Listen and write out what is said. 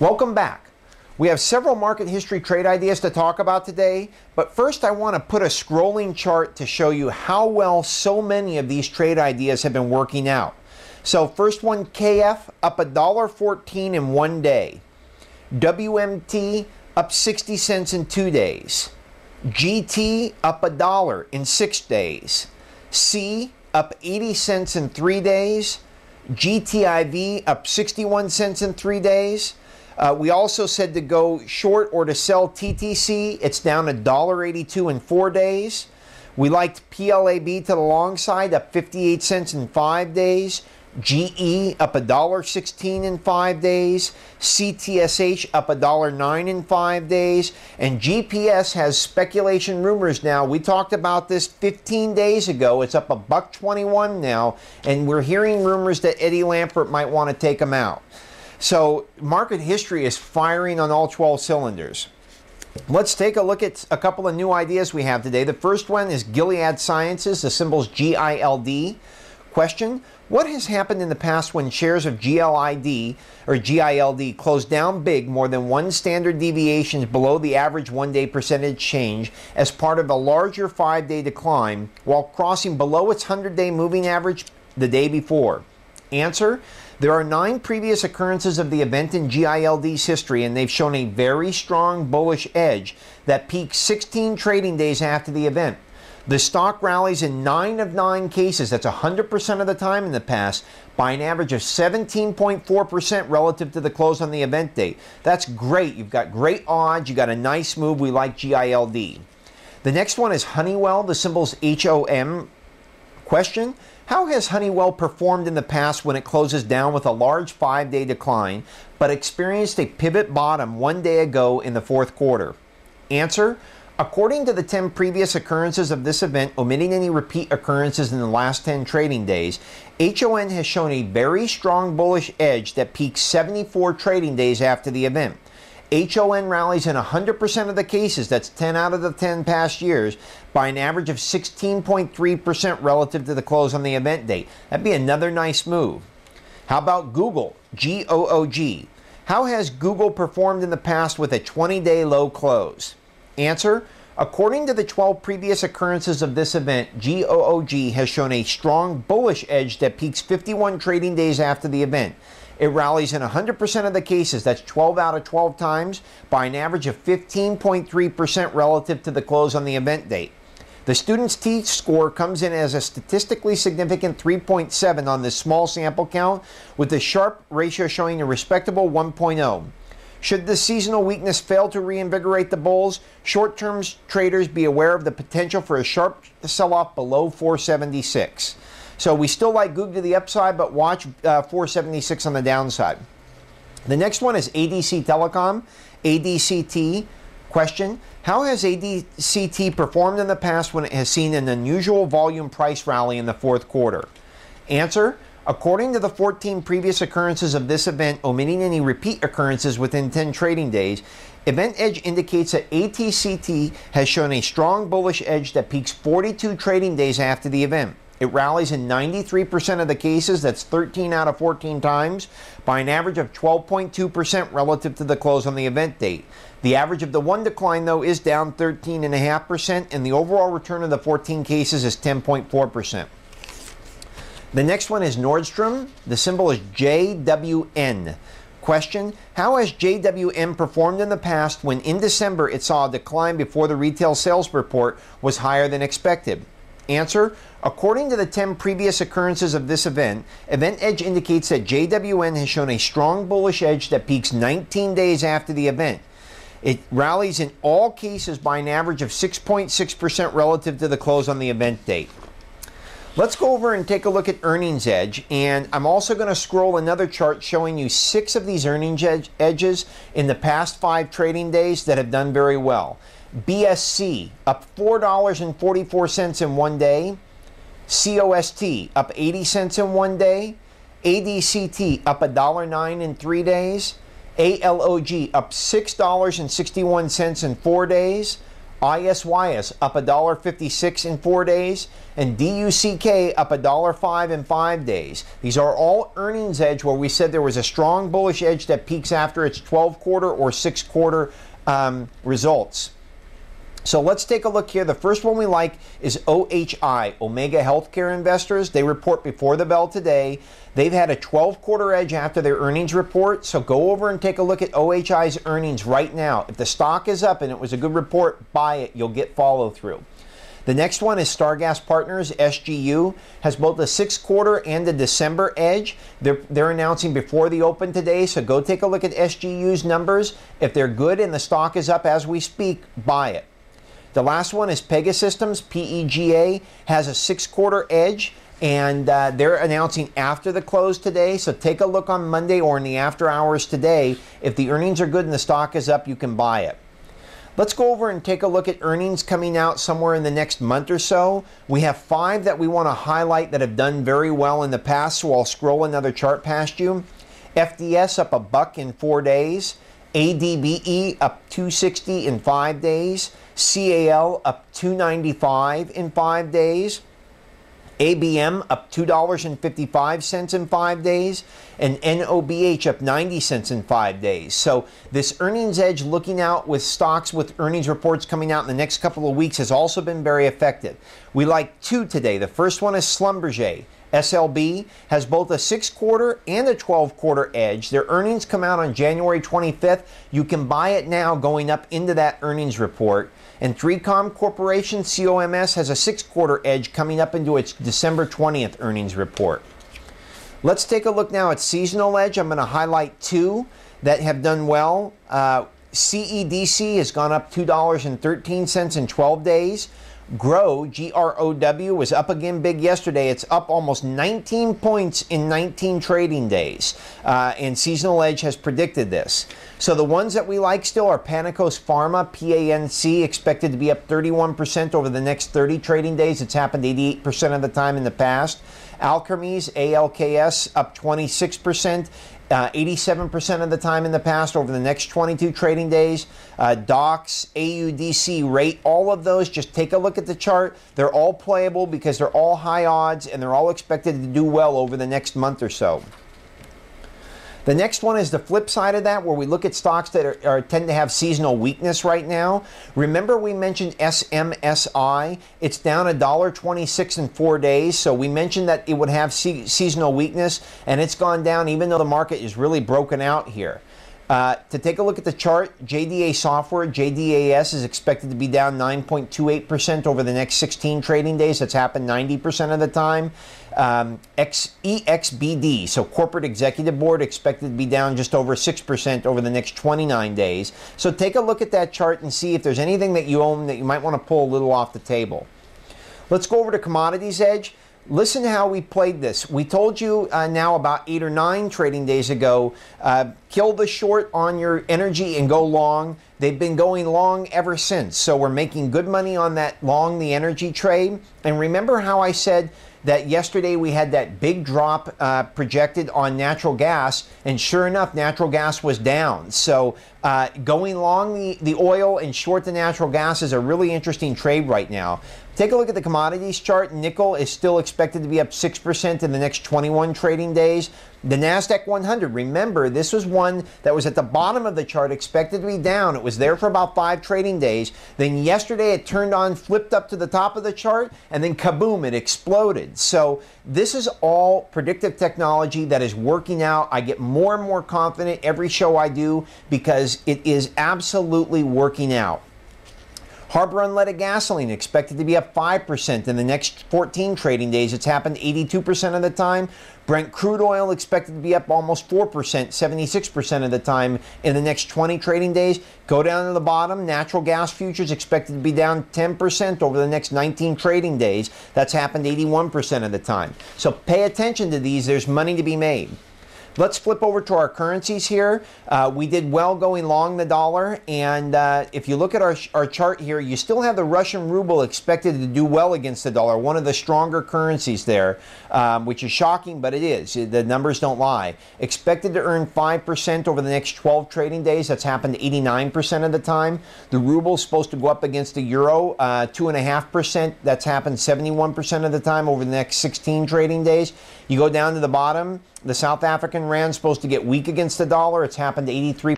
Welcome back. We have several market history trade ideas to talk about today, but first I want to put a scrolling chart to show you how well so many of these trade ideas have been working out. So first one, KF up $1.14 in 1 day. WMT up 60 cents in 2 days. GT up $1 in 6 days. C up 80 cents in 3 days. GTIV up 61 cents in 3 days. We also said to go short or to sell TTC. It's down $1.82 in 4 days. We liked PLAB to the long side, up 58 cents in 5 days. GE up $1.16 in 5 days. CTSH up $1.09 in 5 days. And GPS has speculation rumors now. We talked about this 15 days ago. It's up $1.21 now. And we're hearing rumors that Eddie Lampert might want to take them out. So market history is firing on all 12 cylinders. Let's take a look at a couple of new ideas we have today. The first one is Gilead Sciences. The symbol's GILD. Question: what has happened in the past when shares of GLID or GILD closed down big, more than 1 standard deviation below the average 1-day percentage change as part of a larger 5-day decline, while crossing below its 100-day moving average the day before? Answer: there are 9 previous occurrences of the event in GILD's history, and they've shown a very strong bullish edge that peaks 16 trading days after the event. The stock rallies in 9 of 9 cases, that's 100% of the time in the past, by an average of 17.4% relative to the close on the event date. That's great. You've got great odds. You got a nice move. We like GILD. The next one is Honeywell. The symbol's HOM. Question: how has Honeywell performed in the past when it closes down with a large 5-day decline, but experienced a pivot bottom 1 day ago in the fourth quarter? Answer: according to the 10 previous occurrences of this event, omitting any repeat occurrences in the last 10 trading days, HON has shown a very strong bullish edge that peaks 74 trading days after the event. HON rallies in 100% of the cases, that's 10 out of the 10 past years, by an average of 16.3% relative to the close on the event date. That'd be another nice move. How about Google, GOOG? How has Google performed in the past with a 20-day low close? Answer: according to the 12 previous occurrences of this event, GOOG has shown a strong bullish edge that peaks 51 trading days after the event. It rallies in 100% of the cases, that's 12 out of 12 times, by an average of 15.3% relative to the close on the event date. The student's T-score comes in as a statistically significant 3.7 on this small sample count, with the Sharpe ratio showing a respectable 1.0. Should this seasonal weakness fail to reinvigorate the bulls, short-term traders be aware of the potential for a sharp sell-off below 476. So we still like Goog to the upside, but watch 476 on the downside. The next one is ADC Telecom, ADCT. Question: how has ADCT performed in the past when it has seen an unusual volume price rally in the fourth quarter? Answer: according to the 14 previous occurrences of this event, omitting any repeat occurrences within 10 trading days, Event Edge indicates that ATCT has shown a strong bullish edge that peaks 42 trading days after the event. It rallies in 93% of the cases, that's 13 out of 14 times, by an average of 12.2% relative to the close on the event date. The average of the one decline, though, is down 13.5%, and the overall return of the 14 cases is 10.4%. The next one is Nordstrom. The symbol is JWN. Question: how has JWN performed in the past when in December it saw a decline before the retail sales report was higher than expected? Answer: according to the 10 previous occurrences of this event, Event Edge indicates that JWN has shown a strong bullish edge that peaks 19 days after the event. It rallies in all cases by an average of 6.6% relative to the close on the event date. Let's go over and take a look at Earnings Edge, and I'm also going to scroll another chart showing you 6 of these earnings edges in the past 5 trading days that have done very well. BSC up $4.44 in 1 day. COST up 80 cents in 1 day. ADCT up $1.09 in 3 days. ALOG up $6.61 in 4 days. ISYS up $1.56 in 4 days, and DUCK up $1.05 in 5 days. These are all earnings edge where we said there was a strong bullish edge that peaks after its 12-quarter or 6-quarter results. So let's take a look here. The first one we like is OHI, Omega Healthcare Investors. They report before the bell today. They've had a 12-quarter edge after their earnings report. So go over and take a look at OHI's earnings right now. If the stock is up and it was a good report, buy it. You'll get follow through. The next one is Stargas Partners, SGU, has both a 6-quarter and a December edge. They're announcing before the open today, so go take a look at SGU's numbers. If they're good and the stock is up as we speak, buy it. The last one is Pegasystems, PEGA, has a 6-quarter edge, and they're announcing after the close today. So take a look on Monday or in the after hours today. If the earnings are good and the stock is up, you can buy it. Let's go over and take a look at earnings coming out somewhere in the next month or so. We have 5 that we want to highlight that have done very well in the past, so I'll scroll another chart past you. FDS up $1 in 4 days. ADBE up $2.60 in 5 days. CAL up $2.95 in 5 days. ABM up $2.55 in 5 days, and NOBH up 90 cents in 5 days. So this earnings edge looking out with stocks with earnings reports coming out in the next couple of weeks has also been very effective. We like 2 today. The first one is Schlumberger. SLB has both a 6-quarter and a 12-quarter edge. Their earnings come out on January 25th. You can buy it now going up into that earnings report. And 3Com Corporation, COMS, has a 6-quarter edge coming up into its December 20th earnings report. Let's take a look now at seasonal edge. I'm going to highlight 2 that have done well. CEDC has gone up $2.13 in 12 days. GROW, G-R-O-W, was up again big yesterday. It's up almost 19 points in 19 trading days. And Seasonal Edge has predicted this. So the ones that we like still are Panicos Pharma, PANC, expected to be up 31% over the next 30 trading days. It's happened 88% of the time in the past. Alkermes, ALKS, up 26%. 87% of the time in the past over the next 22 trading days. DOX, AUDC, rate, all of those, just take a look at the chart. They're all playable because they're all high odds and they're all expected to do well over the next month or so. The next one is the flip side of that, where we look at stocks that tend to have seasonal weakness right now. Remember we mentioned SMSI. It's down $1.26 in 4 days. So we mentioned that it would have seasonal weakness, and it's gone down even though the market is really broken out here. To take a look at the chart, JDA Software, JDAS, is expected to be down 9.28% over the next 16 trading days. That's happened 90% of the time. EXBD, so Corporate Executive Board, expected to be down just over 6% over the next 29 days. So take a look at that chart and see if there's anything that you own that you might want to pull a little off the table. Let's go over to Commodities Edge. Listen to how we played this. We told you now about 8 or 9 trading days ago, kill the short on your energy and go long. They've been going long ever since. So we're making good money on that long, the energy trade. And remember how I said that yesterday we had that big drop projected on natural gas, and sure enough, natural gas was down. So going long the oil and short the natural gas is a really interesting trade right now. Take a look at the commodities chart. Nickel is still expected to be up 6% in the next 21 trading days. The NASDAQ 100, remember, this was one that was at the bottom of the chart, expected to be down. It was there for about 5 trading days. Then yesterday it turned on, flipped up to the top of the chart, and then kaboom, it exploded. So this is all predictive technology that is working out. I get more and more confident every show I do because it is absolutely working out. Harbor Unleaded Gasoline expected to be up 5% in the next 14 trading days. It's happened 82% of the time. Brent crude oil expected to be up almost 4%, 76% of the time in the next 20 trading days. Go down to the bottom. Natural gas futures expected to be down 10% over the next 19 trading days. That's happened 81% of the time. So pay attention to these. There's money to be made. Let's flip over to our currencies here. We did well going long the dollar, and if you look at our chart here, you still have the Russian ruble expected to do well against the dollar, one of the stronger currencies there, which is shocking, but it is. The numbers don't lie. Expected to earn 5% over the next 12 trading days. That's happened 89% of the time. The ruble is supposed to go up against the euro 2.5%. That's happened 71% of the time over the next 16 trading days. You go down to the bottom, the South African rand is supposed to get weak against the dollar. It's happened 83%